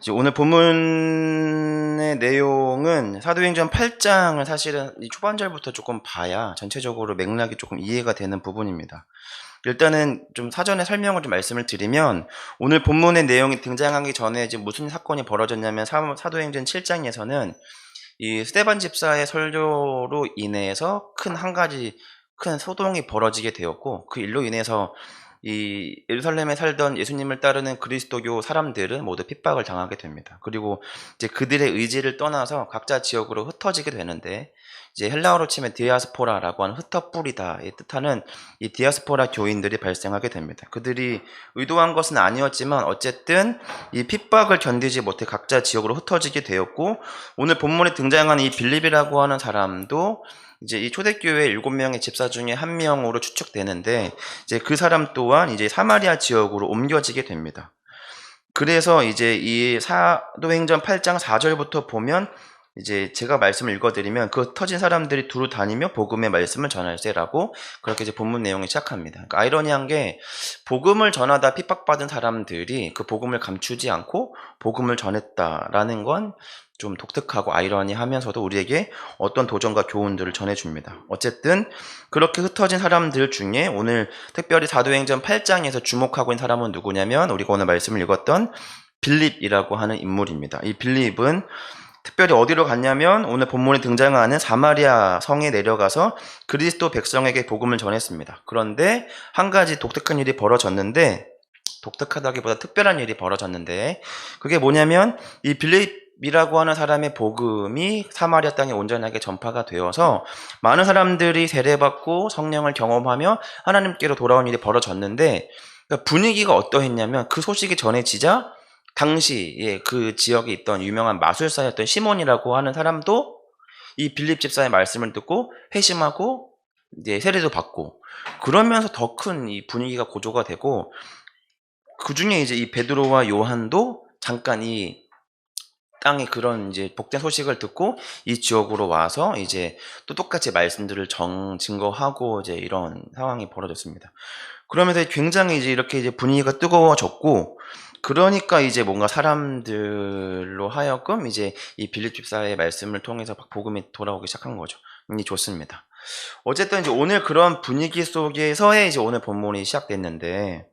이제 오늘 본문의 내용은 사도행전 8장을 사실은 이 초반절부터 조금 봐야 전체적으로 맥락이 조금 이해가 되는 부분입니다. 일단은 좀 사전에 설명을 좀 말씀을 드리면, 오늘 본문의 내용이 등장하기 전에 이제 무슨 사건이 벌어졌냐면, 사도행전 7장에서는 이 스데반 집사의 설교로 인해서 한 가지 큰 소동이 벌어지게 되었고, 그 일로 인해서 이 예루살렘에 살던 예수님을 따르는 그리스도교 사람들은 모두 핍박을 당하게 됩니다. 그리고 이제 그들의 의지를 떠나서 각자 지역으로 흩어지게 되는데, 이제 헬라어로 치면 디아스포라라고 하는 흩어뿌리다의 뜻하는 이 디아스포라 교인들이 발생하게 됩니다. 그들이 의도한 것은 아니었지만 어쨌든 이 핍박을 견디지 못해 각자 지역으로 흩어지게 되었고, 오늘 본문에 등장하는 이 빌립이라고 하는 사람도 이제 이 초대교회 7명의 집사 중에 한 명으로 추측되는데, 이제 그 사람 또한 이제 사마리아 지역으로 옮겨지게 됩니다. 그래서 이제 이 사도행전 8장 4절부터 보면, 이제 제가 말씀을 읽어드리면, 그 터진 사람들이 두루 다니며 복음의 말씀을 전할세라고 그렇게 이제 본문 내용이 시작합니다. 그러니까 아이러니한 게, 복음을 전하다 핍박받은 사람들이 그 복음을 감추지 않고 복음을 전했다라는 건 좀 독특하고 아이러니하면서도 우리에게 어떤 도전과 교훈들을 전해줍니다. 어쨌든 그렇게 흩어진 사람들 중에 오늘 특별히 사도행전 8장에서 주목하고 있는 사람은 누구냐면, 우리가 오늘 말씀을 읽었던 빌립이라고 하는 인물입니다. 이 빌립은 특별히 어디로 갔냐면, 오늘 본문에 등장하는 사마리아 성에 내려가서 그리스도 백성에게 복음을 전했습니다. 그런데 한 가지 독특한 일이 벌어졌는데, 독특하다기보다 특별한 일이 벌어졌는데, 그게 뭐냐면, 이 빌립이라고 하는 사람의 복음이 사마리아 땅에 온전하게 전파가 되어서 많은 사람들이 세례받고 성령을 경험하며 하나님께로 돌아온 일이 벌어졌는데, 그러니까 분위기가 어떠했냐면, 그 소식이 전해지자 당시에 그 지역에 있던 유명한 마술사였던 시몬이라고 하는 사람도 이 빌립 집사의 말씀을 듣고 회심하고 이제 세례도 받고, 그러면서 더 큰 이 분위기가 고조가 되고, 그 중에 이제 이 베드로와 요한도 잠깐 이 땅에 그런 이제 복된 소식을 듣고 이 지역으로 와서 이제 또 똑같이 말씀들을 증거하고 이제 이런 상황이 벌어졌습니다. 그러면서 굉장히 이제 이렇게 이제 분위기가 뜨거워졌고, 그러니까 이제 뭔가 사람들로 하여금 이제 이 빌립 집사의 말씀을 통해서 막 복음이 돌아오기 시작한 거죠. 좋습니다. 어쨌든 이제 오늘 그런 분위기 속에서의 이제 오늘 본문이 시작됐는데,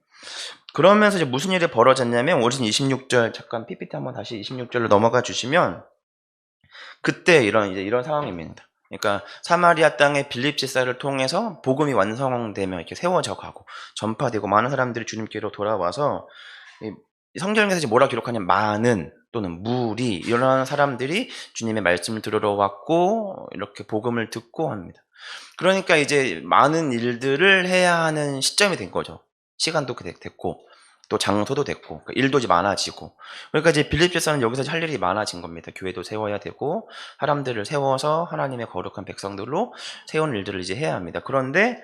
그러면서 이제 무슨 일이 벌어졌냐면, 오신 26절, 잠깐 PPT 한번 다시 26절로 넘어가 주시면, 그때 이런 상황입니다. 그러니까 사마리아 땅의 빌립 집사를 통해서 복음이 완성되며 이렇게 세워져 가고 전파되고 많은 사람들이 주님께로 돌아와서, 이 성경에서 이제 뭐라 기록하냐면, 많은 또는 무리 이런 사람들이 주님의 말씀을 들으러 왔고 이렇게 복음을 듣고 합니다. 그러니까 이제 많은 일들을 해야 하는 시점이 된 거죠. 시간도 됐고 또 장소도 됐고, 그러니까 일도 이제 많아지고, 그러니까 이제 빌립 집사는 여기서 할 일이 많아진 겁니다. 교회도 세워야 되고 사람들을 세워서 하나님의 거룩한 백성들로 세우는 일들을 이제 해야 합니다. 그런데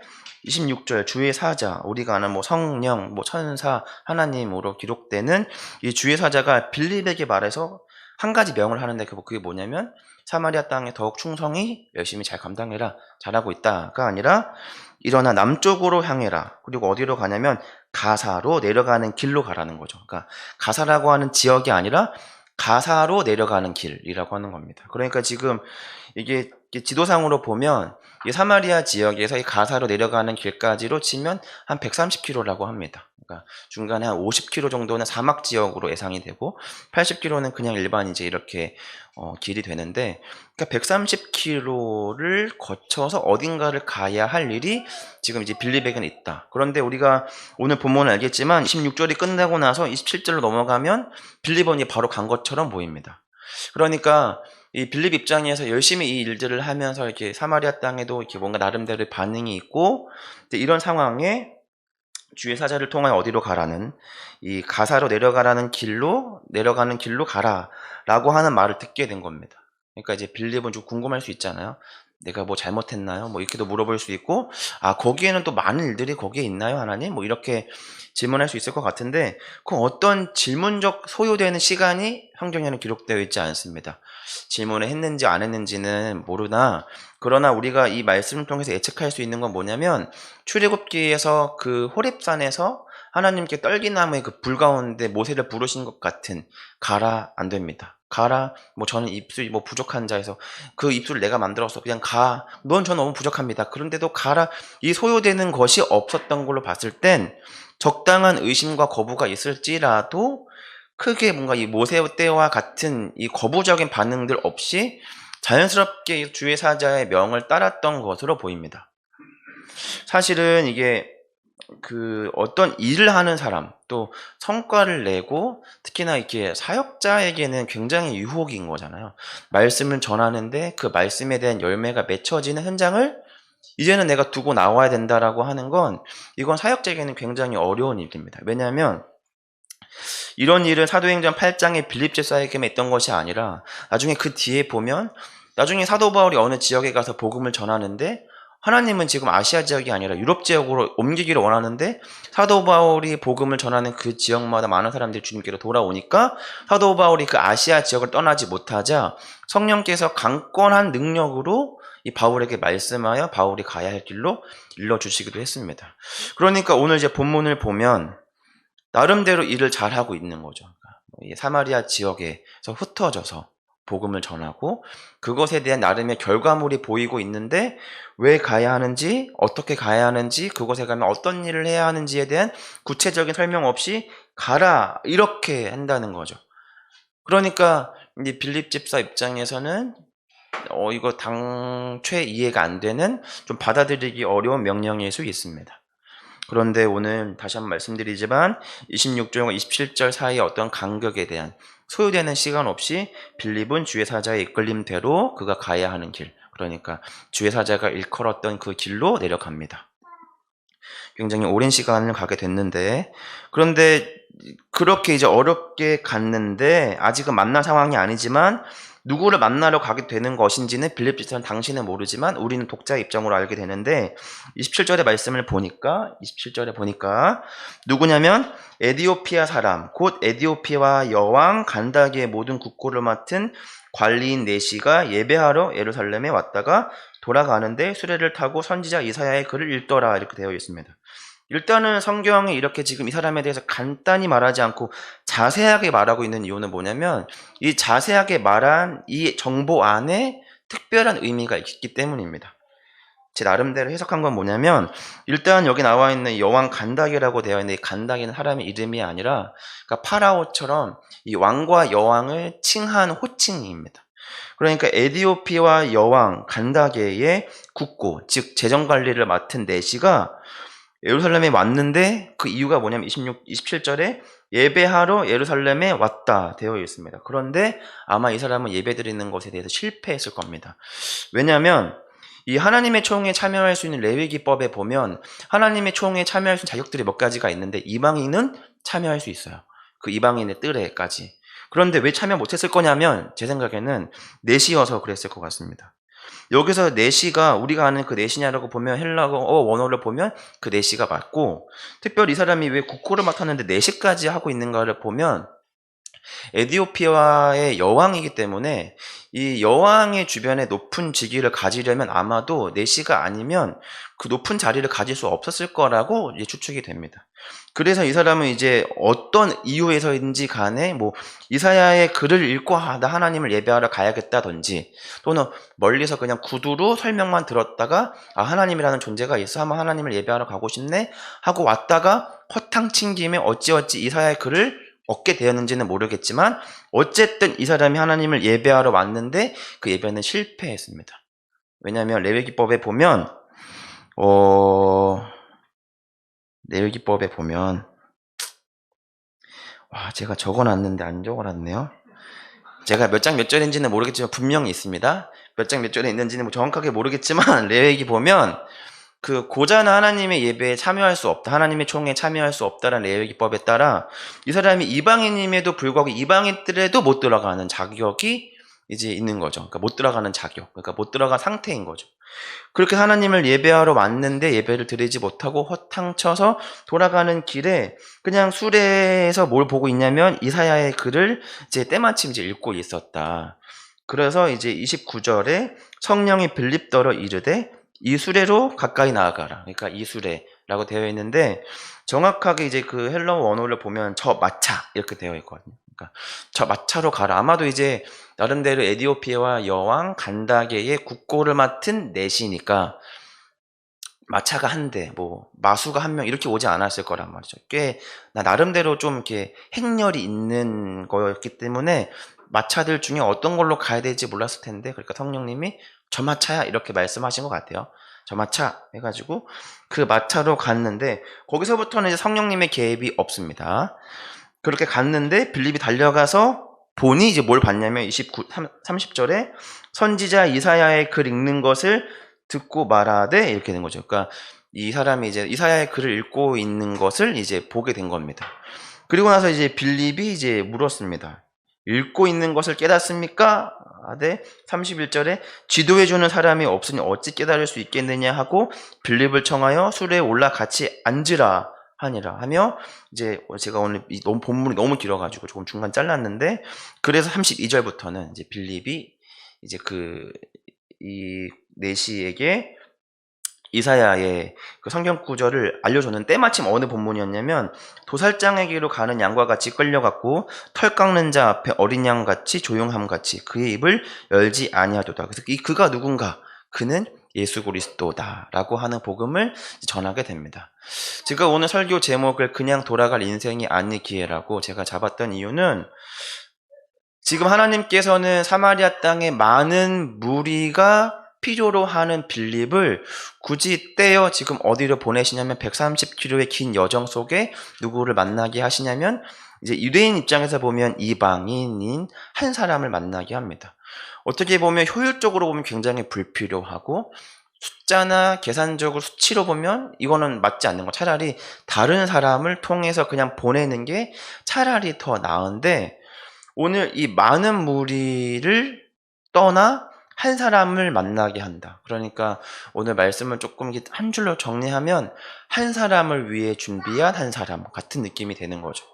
26절, 주의 사자, 우리가 아는 뭐 성령, 뭐 천사, 하나님으로 기록되는 이 주의 사자가 빌립에게 말해서 한 가지 명을 하는데, 그게 뭐냐면, 사마리아 땅에 더욱 충성히 열심히 잘 감당해라, 잘하고 있다가 아니라, 일어나 남쪽으로 향해라. 그리고 어디로 가냐면 가사로 내려가는 길로 가라는 거죠. 그러니까 가사라고 하는 지역이 아니라 가사로 내려가는 길이라고 하는 겁니다. 그러니까 지금 이게 지도상으로 보면 이 사마리아 지역에서 이 가사로 내려가는 길까지로 치면 한 130km라고 합니다. 그러니까 중간에 한 50km 정도는 사막 지역으로 예상이 되고 80km는 그냥 일반 이제 이렇게 길이 되는데, 그러니까 130km를 거쳐서 어딘가를 가야 할 일이 지금 이제 빌립에게는 있다. 그런데 우리가 오늘 본문은 알겠지만 26절이 끝나고 나서 27절로 넘어가면 빌립은 바로 간 것처럼 보입니다. 그러니까 이 빌립 입장에서 열심히 이 일들을 하면서 이렇게 사마리아 땅에도 이렇게 뭔가 나름대로 반응이 있고, 이런 상황에 주의 사자를 통하여 어디로 가라는, 이 가사로 내려가는 길로 가라라고 하는 말을 듣게 된 겁니다. 그러니까 이제 빌립은 좀 궁금할 수 있잖아요. 내가 뭐 잘못했나요? 뭐 이렇게도 물어볼 수 있고, 거기에는 또 많은 일들이 거기에 있나요, 하나님? 뭐 이렇게 질문할 수 있을 것 같은데, 그 어떤 질문적 소요되는 시간이 성경에는 기록되어 있지 않습니다. 질문을 했는지 안 했는지는 모르나, 그러나 우리가 이 말씀을 통해서 예측할 수 있는 건 뭐냐면, 출애굽기에서 그 호렙산에서 하나님께 떨기나무의 그 불 가운데 모세를 부르신 것 같은 가라 안 됩니다. 가라 뭐 저는 입술이 뭐 부족한 자에서 그 입술을 내가 만들어서 그냥 가. 넌 저 너무 부족합니다. 그런데도 가라. 이 소요되는 것이 없었던 걸로 봤을 땐 적당한 의심과 거부가 있을지라도 크게 뭔가 이 모세 때와 같은 이 거부적인 반응들 없이 자연스럽게 주의 사자의 명을 따랐던 것으로 보입니다. 사실은 이게 그 어떤 일을 하는 사람 또 성과를 내고 특히나 이렇게 사역자에게는 굉장히 유혹인 거잖아요. 말씀을 전하는데 그 말씀에 대한 열매가 맺혀지는 현장을 이제는 내가 두고 나와야 된다라고 하는 건 이건 사역자에게는 굉장히 어려운 일입니다. 왜냐하면 이런 일은 사도행전 8장의 빌립 집사에게만 있던 것이 아니라 나중에 그 뒤에 보면 나중에 사도 바울이 어느 지역에 가서 복음을 전하는데 하나님은 지금 아시아 지역이 아니라 유럽 지역으로 옮기기를 원하는데 사도 바울이 복음을 전하는 그 지역마다 많은 사람들이 주님께로 돌아오니까 사도 바울이 그 아시아 지역을 떠나지 못하자 성령께서 강권한 능력으로 이 바울에게 말씀하여 바울이 가야 할 길로 일러주시기도 했습니다. 그러니까 오늘 이제 본문을 보면 나름대로 일을 잘하고 있는 거죠. 사마리아 지역에서 흩어져서 복음을 전하고 그것에 대한 나름의 결과물이 보이고 있는데 왜 가야 하는지, 어떻게 가야 하는지, 그곳에 가면 어떤 일을 해야 하는지에 대한 구체적인 설명 없이 가라 이렇게 한다는 거죠. 그러니까 이 빌립 집사 입장에서는 이거 당최 이해가 안 되는 좀 받아들이기 어려운 명령일 수 있습니다. 그런데 오늘 다시 한번 말씀드리지만 26절과 27절 사이의 어떤 간격에 대한 소요되는 시간 없이 빌립은 주의 사자의 이끌림대로 그가 가야 하는 길, 그러니까 주의 사자가 일컬었던 그 길로 내려갑니다. 굉장히 오랜 시간을 가게 됐는데, 그런데 그렇게 이제 어렵게 갔는데 아직은 만난 상황이 아니지만 누구를 만나러 가게 되는 것인지는 빌립 집사는 당신은 모르지만 우리는 독자의 입장으로 알게 되는데 27절의 말씀을 보니까 27절에 보니까 누구냐면 에디오피아 사람 곧 에디오피아 여왕 간다기의 모든 국고를 맡은 관리인 네시가 예배하러 예루살렘에 왔다가 돌아가는데 수레를 타고 선지자 이사야의 글을 읽더라 이렇게 되어 있습니다. 일단은 성경에 이렇게 지금 이 사람에 대해서 간단히 말하지 않고 자세하게 말하고 있는 이유는 뭐냐면 이 자세하게 말한 이 정보 안에 특별한 의미가 있기 때문입니다. 제 나름대로 해석한 건 뭐냐면 일단 여기 나와 있는 여왕 간닥이라고 되어 있는데 이 간닥이는 사람의 이름이 아니라 그러니까 파라오처럼 이 왕과 여왕을 칭한 호칭입니다. 그러니까 에디오피아 여왕 간다게의 국고 즉 재정관리를 맡은 네시가 예루살렘에 왔는데 그 이유가 뭐냐면 27절에 예배하러 예루살렘에 왔다 되어 있습니다. 그런데 아마 이 사람은 예배드리는 것에 대해서 실패했을 겁니다. 왜냐하면 이 하나님의 총회에 참여할 수 있는 레위기법에 보면 하나님의 총회에 참여할 수 있는 자격들이 몇 가지가 있는데 이방인은 참여할 수 있어요. 그 이방인의 뜰에까지. 그런데 왜 참여 못했을 거냐면 제 생각에는 넷이어서 그랬을 것 같습니다. 여기서 네시가 우리가 아는 그 네시냐라고 보면 헬라어 원어를 보면 그 네시가 맞고 특별히 이 사람이 왜 국고를 맡았는데 네시까지 하고 있는가를 보면 에디오피아의 여왕이기 때문에 이 여왕의 주변에 높은 직위를 가지려면 아마도 네시가 아니면 그 높은 자리를 가질 수 없었을 거라고 이제 추측이 됩니다. 그래서 이 사람은 이제 어떤 이유에서인지 간에 뭐 이사야의 글을 읽고 나 하나님을 예배하러 가야겠다든지 또는 멀리서 그냥 구두로 설명만 들었다가 하나님이라는 존재가 있어 한번 하나님을 예배하러 가고 싶네 하고 왔다가 허탕친 김에 어찌어찌 이사야의 글을 얻게 되었는지는 모르겠지만 어쨌든 이 사람이 하나님을 예배하러 왔는데 그 예배는 실패했습니다. 왜냐하면 레위기법에 보면 레위기법에 보면 제가 적어놨는데 안 적어놨네요. 제가 몇 장 몇 절인지는 모르겠지만 분명히 있습니다. 몇 장 몇 절에 있는지는 정확하게 모르겠지만 레위기 보면 그 고자는 하나님의 예배에 참여할 수 없다. 하나님의 총회에 참여할 수 없다라는 레위기법에 따라 이 사람이 이방인임에도 불구하고 이방인들에도 못 들어가는 자격이 이제 있는 거죠. 그러니까 못 들어가는 자격. 그러니까 못 들어간 상태인 거죠. 그렇게 하나님을 예배하러 왔는데 예배를 드리지 못하고 허탕쳐서 돌아가는 길에 그냥 수레에서 뭘 보고 있냐면 이사야의 글을 이제 때마침 이제 읽고 있었다. 그래서 이제 29절에 성령이 빌립더러 이르되 이 수레로 가까이 나아가라. 그러니까 이 수레라고 되어 있는데 정확하게 이제 그 헬러 원어를 보면 저 마차 이렇게 되어 있거든요. 그러니까 저 마차로 가라. 아마도 이제 나름대로 에디오피아와 여왕 간다게의 국고를 맡은 내시니까 마차가 한 대, 뭐 마수가 한 명 이렇게 오지 않았을 거란 말이죠. 꽤 나름대로 좀 이렇게 행렬이 있는 거였기 때문에 마차들 중에 어떤 걸로 가야 될지 몰랐을 텐데, 그러니까 성령님이 저 마차야 이렇게 말씀하신 것 같아요. 저 마차 해가지고 그 마차로 갔는데 거기서부터는 이제 성령님의 개입이 없습니다. 그렇게 갔는데 빌립이 달려가서 보니 이제 뭘 봤냐면 30절에 선지자 이사야의 글 읽는 것을 듣고 말하되 이렇게 된 거죠. 그러니까 이 사람이 이제 이사야의 글을 읽고 있는 것을 이제 보게 된 겁니다. 그리고 나서 이제 빌립이 이제 물었습니다. 읽고 있는 것을 깨닫습니까? 하되 31절에 지도해주는 사람이 없으니 어찌 깨달을 수 있겠느냐 하고 빌립을 청하여 수레에 올라 같이 앉으라 하니라 하며, 이제 제가 오늘 너무 본문이 너무 길어가지고 조금 중간 잘랐는데, 그래서 32절부터는 이제 빌립이 이제 이 내시에게 이사야의 그 성경 구절을 알려줬는데, 때마침 어느 본문이었냐면 도살장에게로 가는 양과 같이 끌려갔고 털 깎는 자 앞에 어린 양같이 조용함같이 그의 입을 열지 아니하도다. 그래서 이 그가 누군가? 그는 예수 그리스도다라고 하는 복음을 전하게 됩니다. 제가 오늘 설교 제목을 그냥 돌아갈 인생이 아니기에라고 제가 잡았던 이유는, 지금 하나님께서는 사마리아 땅에 많은 무리가 필요로 하는 빌립을 굳이 떼어 지금 어디로 보내시냐면 130km의 긴 여정 속에 누구를 만나게 하시냐면 이제 유대인 입장에서 보면 이방인인 한 사람을 만나게 합니다. 어떻게 보면 효율적으로 보면 굉장히 불필요하고 숫자나 계산적으로 수치로 보면 이거는 맞지 않는 거, 차라리 다른 사람을 통해서 그냥 보내는 게 차라리 더 나은데, 오늘 이 많은 무리를 떠나 한 사람을 만나게 한다. 그러니까 오늘 말씀을 조금 한 줄로 정리하면 한 사람을 위해 준비한 한 사람 같은 느낌이 되는 거죠.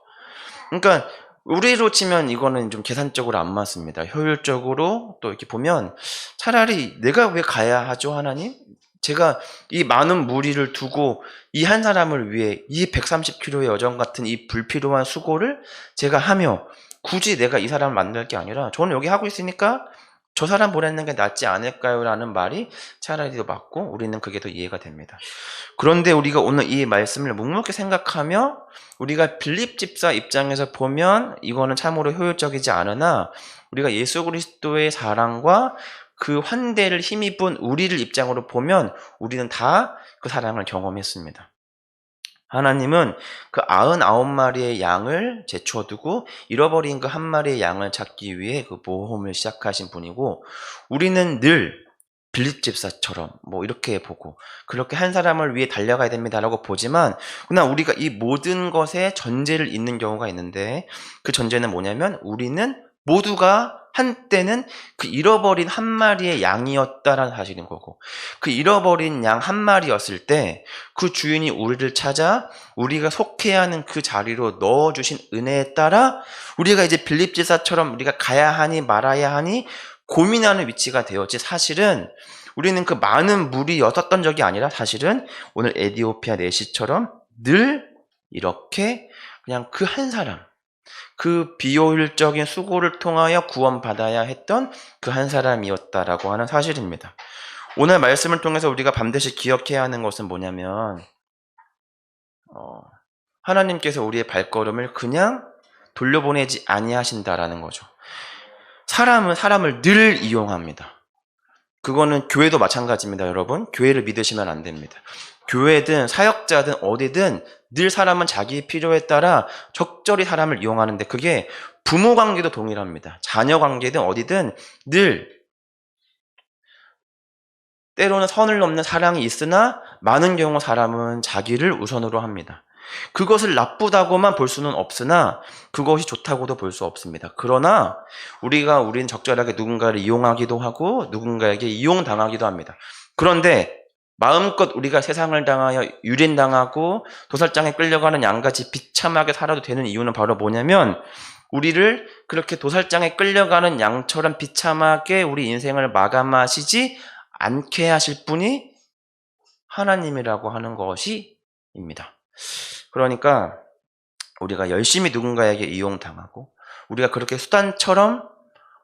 그러니까 우리로 치면 이거는 좀 계산적으로 안 맞습니다. 효율적으로 또 이렇게 보면 차라리 내가 왜 가야 하죠, 하나님? 제가 이 많은 무리를 두고 이 한 사람을 위해 이 130km의 여정 같은 이 불필요한 수고를 제가 하며 굳이 내가 이 사람을 만날 게 아니라 저는 여기 하고 있으니까 저 사람 보내는 게 낫지 않을까요? 라는 말이 차라리 더 맞고 우리는 그게 더 이해가 됩니다. 그런데 우리가 오늘 이 말씀을 묵묵히 생각하며 우리가 빌립 집사 입장에서 보면 이거는 참으로 효율적이지 않으나, 우리가 예수 그리스도의 사랑과 그 환대를 힘입은 우리를 입장으로 보면 우리는 다 그 사랑을 경험했습니다. 하나님은 그 99마리의 양을 제쳐두고 잃어버린 그 한 마리의 양을 찾기 위해 그 모험을 시작하신 분이고, 우리는 늘 빌립 집사처럼 뭐 이렇게 보고 그렇게 한 사람을 위해 달려가야 됩니다라고 보지만, 그러나 우리가 이 모든 것에 전제를 잇는 경우가 있는데, 그 전제는 뭐냐면 우리는 모두가 한때는 그 잃어버린 한 마리의 양이었다라는 사실인 거고, 그 잃어버린 양 한 마리였을 때 그 주인이 우리를 찾아 우리가 속해야 하는 그 자리로 넣어주신 은혜에 따라 우리가 이제 빌립 집사처럼 우리가 가야 하니 말아야 하니 고민하는 위치가 되었지, 사실은 우리는 그 많은 무리였었던 적이 아니라 사실은 오늘 에디오피아 내시처럼 늘 이렇게 그냥 그 한 사람, 그 비효율적인 수고를 통하여 구원받아야 했던 그 한 사람이었다라고 하는 사실입니다. 오늘 말씀을 통해서 우리가 반드시 기억해야 하는 것은 뭐냐면, 하나님께서 우리의 발걸음을 그냥 돌려보내지 아니하신다라는 거죠. 사람은 사람을 늘 이용합니다. 그거는 교회도 마찬가지입니다, 여러분. 교회를 믿으시면 안 됩니다. 교회든 사역자든 어디든 늘 사람은 자기 필요에 따라 적절히 사람을 이용하는데, 그게 부모 관계도 동일합니다. 자녀 관계든 어디든 늘 때로는 선을 넘는 사랑이 있으나 많은 경우 사람은 자기를 우선으로 합니다. 그것을 나쁘다고만 볼 수는 없으나 그것이 좋다고도 볼 수 없습니다. 그러나 우리는 적절하게 누군가를 이용하기도 하고 누군가에게 이용당하기도 합니다. 그런데 마음껏 우리가 세상을 당하여 유린당하고 도살장에 끌려가는 양같이 비참하게 살아도 되는 이유는 바로 뭐냐면, 우리를 그렇게 도살장에 끌려가는 양처럼 비참하게 우리 인생을 마감하시지 않게 하실 분이 하나님이라고 하는 것이입니다. 그러니까 우리가 열심히 누군가에게 이용당하고 우리가 그렇게 수단처럼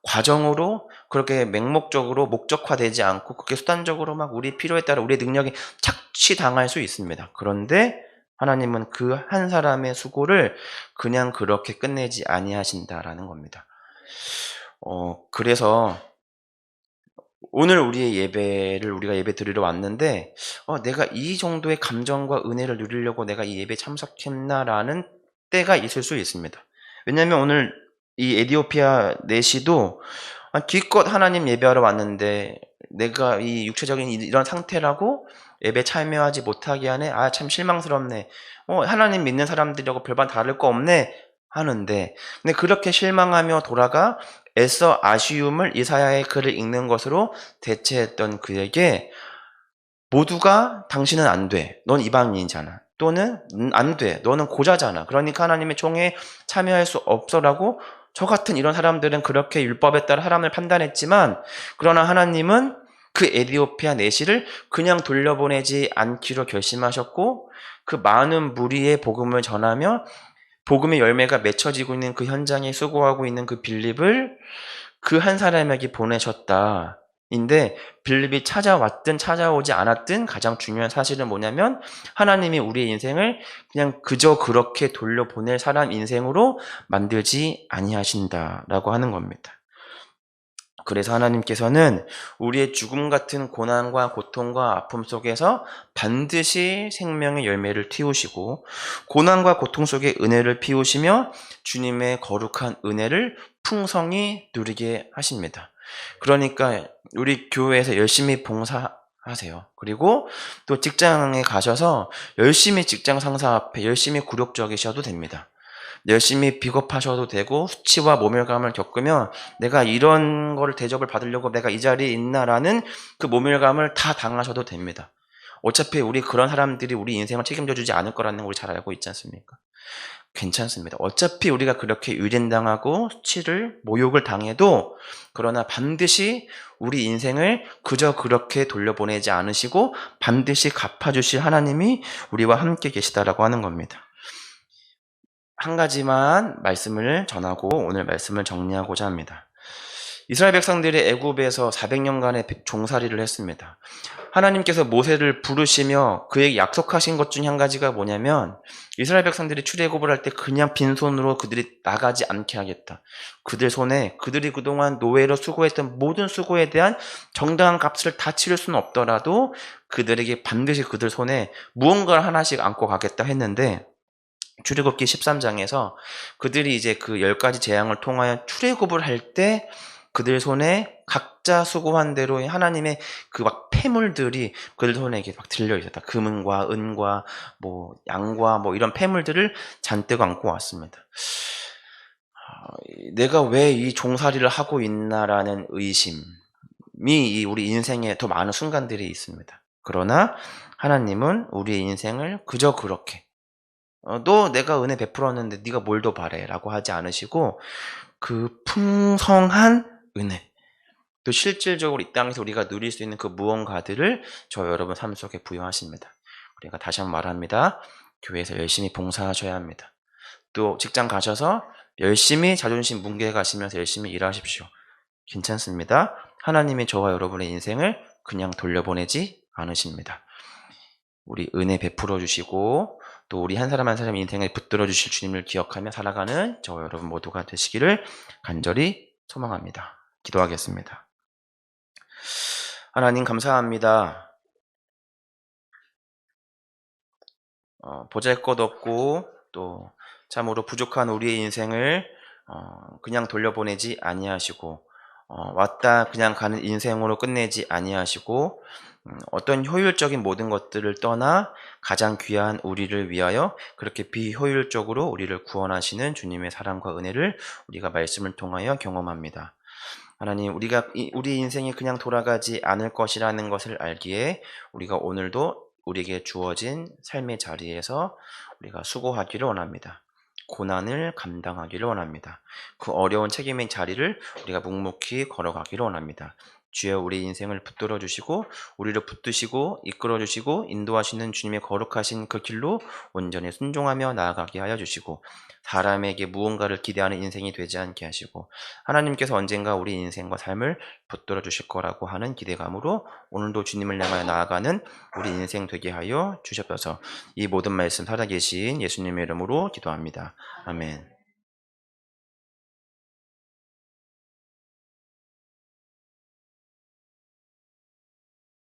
과정으로 그렇게 맹목적으로 목적화되지 않고 그렇게 수단적으로 막 우리 필요에 따라 우리의 능력이 착취당할 수 있습니다. 그런데 하나님은 그 한 사람의 수고를 그냥 그렇게 끝내지 아니하신다라는 겁니다. 그래서 오늘 우리의 예배를 우리가 예배 드리러 왔는데 내가 이 정도의 감정과 은혜를 누리려고 내가 이 예배에 참석했나라는 때가 있을 수 있습니다. 왜냐하면 오늘 이 에디오피아 내시도 기껏 하나님 예배하러 왔는데 내가 이 육체적인 이런 상태라고 예배 참여하지 못하게 하네. 참 실망스럽네. 하나님 믿는 사람들하고 별반 다를 거 없네 하는데, 근데 그렇게 실망하며 돌아가 애써 아쉬움을 이사야의 글을 읽는 것으로 대체했던 그에게 모두가 당신은 안 돼. 넌 이방인이잖아. 또는 안 돼. 너는 고자잖아. 그러니까 하나님의 총회에 참여할 수 없어라고 저 같은 이런 사람들은 그렇게 율법에 따라 사람을 판단했지만, 그러나 하나님은 그 에디오피아 내시를 그냥 돌려보내지 않기로 결심하셨고 그 많은 무리의 복음을 전하며 복음의 열매가 맺혀지고 있는 그 현장에 수고하고 있는 그 빌립을 그 한 사람에게 보내셨다. 인데 빌립이 찾아왔든 찾아오지 않았든 가장 중요한 사실은 뭐냐면 하나님이 우리의 인생을 그냥 그저 그렇게 돌려보낼 사람 인생으로 만들지 아니하신다라고 하는 겁니다. 그래서 하나님께서는 우리의 죽음 같은 고난과 고통과 아픔 속에서 반드시 생명의 열매를 틔우시고 고난과 고통 속에 은혜를 피우시며 주님의 거룩한 은혜를 풍성히 누리게 하십니다. 그러니까 우리 교회에서 열심히 봉사하세요. 그리고 또 직장에 가셔서 열심히 직장 상사 앞에 열심히 굴욕적이셔도 됩니다. 열심히 비겁하셔도 되고 수치와 모멸감을 겪으며 내가 이런 거를 대접을 받으려고 내가 이 자리에 있나라는 그 모멸감을 다 당하셔도 됩니다. 어차피 우리 그런 사람들이 우리 인생을 책임져 주지 않을 거라는 걸 우리 잘 알고 있지 않습니까? 괜찮습니다. 어차피 우리가 그렇게 유린당하고 수치를 모욕을 당해도 그러나 반드시 우리 인생을 그저 그렇게 돌려보내지 않으시고 반드시 갚아주실 하나님이 우리와 함께 계시다라고 하는 겁니다. 한 가지만 말씀을 전하고 오늘 말씀을 정리하고자 합니다. 이스라엘 백성들이 애굽에서 400년간의 종살이를 했습니다. 하나님께서 모세를 부르시며 그에게 약속하신 것 중 한 가지가 뭐냐면 이스라엘 백성들이 출애굽을 할 때 그냥 빈손으로 그들이 나가지 않게 하겠다. 그들 손에 그들이 그동안 노예로 수고했던 모든 수고에 대한 정당한 값을 다 치를 수는 없더라도 그들에게 반드시 그들 손에 무언가를 하나씩 안고 가겠다 했는데 출애굽기 13장에서 그들이 이제 그 10가지 재앙을 통하여 출애굽을 할 때 그들 손에 각자 수고한 대로 하나님의 그 막 폐물들이 그들 손에 이렇게 막 들려 있었다. 금은과 은과 뭐 양과 뭐 이런 폐물들을 잔뜩 안고 왔습니다. 내가 왜 이 종살이를 하고 있나라는 의심이 우리 인생에 더 많은 순간들이 있습니다. 그러나 하나님은 우리의 인생을 그저 그렇게 너 내가 은혜 베풀었는데 네가 뭘 더 바래 라고 하지 않으시고 그 풍성한 은혜 또 실질적으로 이 땅에서 우리가 누릴 수 있는 그 무언가들을 저 여러분 삶 속에 부여하십니다. 그러니까 다시 한번 말합니다. 교회에서 열심히 봉사하셔야 합니다. 또 직장 가셔서 열심히 자존심 뭉개 가시면서 열심히 일하십시오. 괜찮습니다. 하나님이 저와 여러분의 인생을 그냥 돌려보내지 않으십니다. 우리 은혜 베풀어 주시고 또 우리 한 사람 한 사람 인생에 붙들어 주실 주님을 기억하며 살아가는 저와 여러분 모두가 되시기를 간절히 소망합니다. 기도하겠습니다. 하나님 감사합니다. 보잘것없고 또 참으로 부족한 우리의 인생을 그냥 돌려보내지 아니하시고 왔다 그냥 가는 인생으로 끝내지 아니하시고 어떤 효율적인 모든 것들을 떠나 가장 귀한 우리를 위하여 그렇게 비효율적으로 우리를 구원하시는 주님의 사랑과 은혜를 우리가 말씀을 통하여 경험합니다. 하나님, 우리 인생이 그냥 돌아가지 않을 것이라는 것을 알기에 우리가 오늘도 우리에게 주어진 삶의 자리에서 우리가 수고하기를 원합니다. 고난을 감당하기를 원합니다. 그 어려운 책임의 자리를 우리가 묵묵히 걸어가기를 원합니다. 주여 우리 인생을 붙들어 주시고 우리를 붙드시고 이끌어 주시고 인도하시는 주님의 거룩하신 그 길로 온전히 순종하며 나아가게 하여 주시고 사람에게 무언가를 기대하는 인생이 되지 않게 하시고 하나님께서 언젠가 우리 인생과 삶을 붙들어 주실 거라고 하는 기대감으로 오늘도 주님을 향하여 나아가는 우리 인생 되게 하여 주셨소서. 이 모든 말씀 살아계신 예수님의 이름으로 기도합니다. 아멘.